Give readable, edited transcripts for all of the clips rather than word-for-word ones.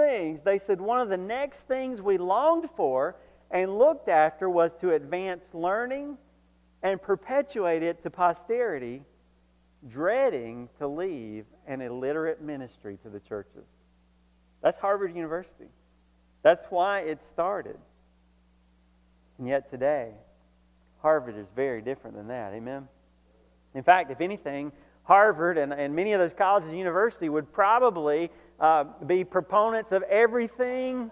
things, they said one of the next things we longed for and looked after was to advance learning and perpetuate it to posterity, dreading to leave an illiterate ministry to the churches. That's Harvard University. That's why it started. And yet today, Harvard is very different than that. Amen? In fact, if anything, Harvard and many of those colleges and universities would probably be proponents of everything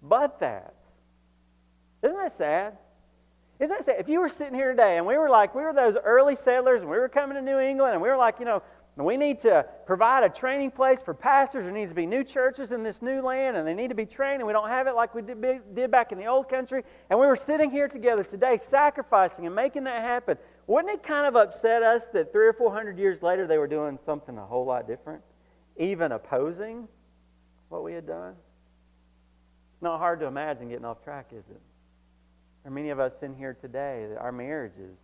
but that. Isn't that sad? Isn't that sad? If you were sitting here today and we were those early settlers and we were coming to New England and we were like, we need to provide a training place for pastors. There needs to be new churches in this new land and they need to be trained and we don't have it like we did back in the old country. And we were sitting here together today sacrificing and making that happen. Wouldn't it kind of upset us that 300 or 400 years later they were doing something a whole lot different? Even opposing what we had done? Not hard to imagine getting off track, is it? Or many of us in here today, our marriages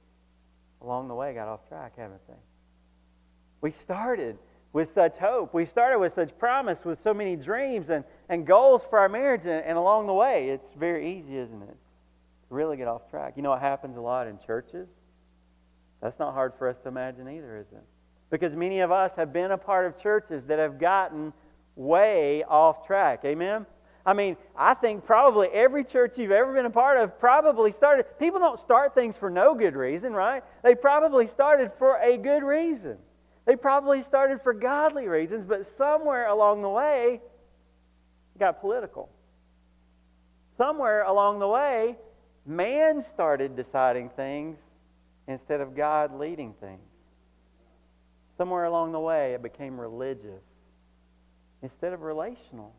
along the way got off track, haven't they? We started with such hope. We started with such promise, with so many dreams and goals for our marriage. And along the way, it's very easy, isn't it, to really get off track. You know what happens a lot in churches? That's not hard for us to imagine either, is it? Because many of us have been a part of churches that have gotten way off track. Amen? I mean, I think probably every church you've ever been a part of probably started... People don't start things for no good reason, right? They probably started for a good reason. They probably started for godly reasons, but somewhere along the way, it got political. Somewhere along the way, man started deciding things instead of God leading things. Somewhere along the way, it became religious instead of relational.